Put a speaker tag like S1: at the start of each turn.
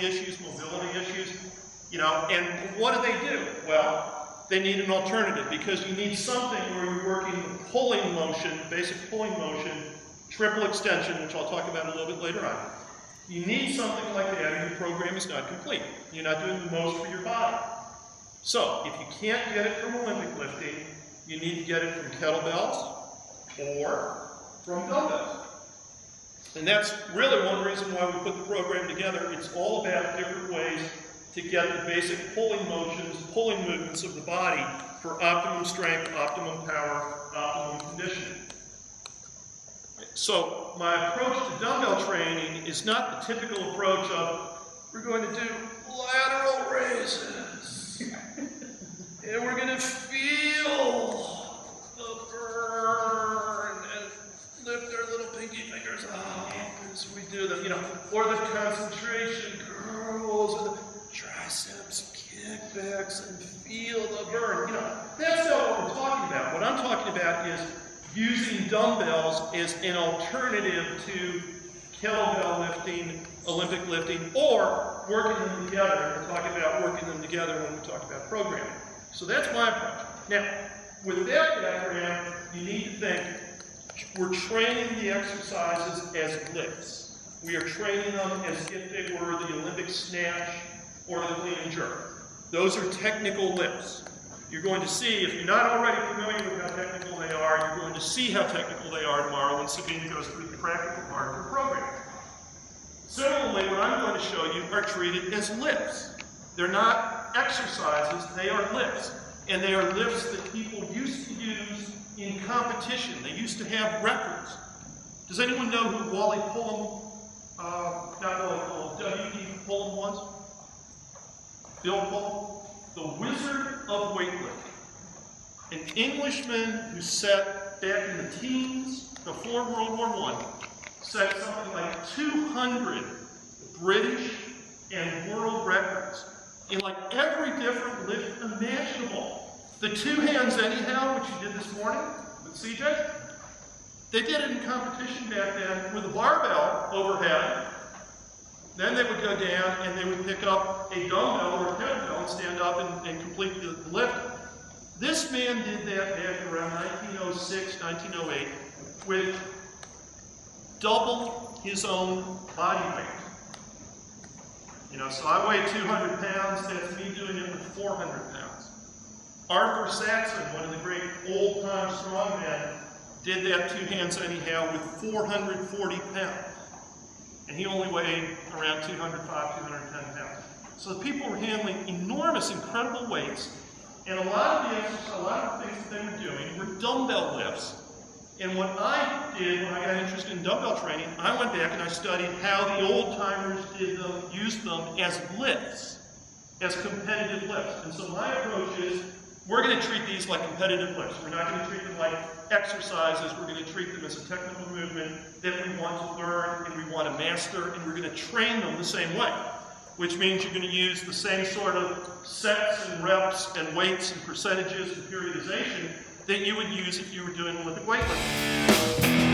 S1: issues, mobility issues, you know, and what do? Well, they need an alternative because you need something where you're working the pulling motion, basic pulling motion, triple extension, which I'll talk about a little bit later on. You need something like that or your program is not complete. You're not doing the most for your body. So, if you can't get it from Olympic lifting, you need to get it from kettlebells or from dumbbells. And that's really one reason why we put the program together. It's all about different ways to get the basic pulling motions, pulling movements of the body for optimum strength, optimum power, optimum conditioning. So my approach to dumbbell training is not the typical approach of we're going to do lateral raises and we're going to feel the burn and lift our little pinky fingers up as we do them, you know, or the concentration curls and the triceps kickbacks and feel the burn. You know, that's not what we're talking about. What I'm talking about is using dumbbells as an alternative to kettlebell lifting, Olympic lifting, or working them together. We're talking about working them together when we talk about programming. So that's my approach. Now, with that background, you need to think, we're training the exercises as lifts. We are training them as if they were the Olympic snatch or the clean and jerk. Those are technical lifts. You're going to see, if you're not already familiar with how technical they are, you're going to see how technical they are tomorrow when Sabina goes through the practical part of her program. Similarly, what I'm going to show you are treated as lifts. They're not exercises, they are lifts. And they are lifts that people used to use in competition. They used to have records. Does anyone know who Wally Pullum, not Wally Pullum, W.E. Pullum was? Bill Pullum? The Wizard of Weightlifting. An Englishman who set, back in the teens, before World War I, set something like 200 British and world records in like every different lift imaginable. The two hands anyhow, which you did this morning with CJ, they did it in competition back then with a barbell overhead. Then they would go down and they would pick up a dumbbell or a kettlebell and stand up and complete the lift. This man did that back around 1906, 1908 with double his own body weight. You know, so I weigh 200 pounds, that's me doing it with 400 pounds. Arthur Saxon, one of the great old-time strongmen, did that two hands anyhow with 440 pounds. And he only weighed around 205, 210 pounds. So the people were handling enormous, incredible weights, and a lot of the exercises, a lot of the things that they were doing were dumbbell lifts. And what I did when I got interested in dumbbell training, I went back and I studied how the old-timers did them, used them as lifts, as competitive lifts. And so my approach is, we're going to treat these like competitive lifts. We're not going to treat them like exercises. We're going to treat them as a technical movement that we want to learn and we want to master, and we're going to train them the same way, which means you're going to use the same sort of sets and reps and weights and percentages and periodization that you would use if you were doing Olympic weightlifting.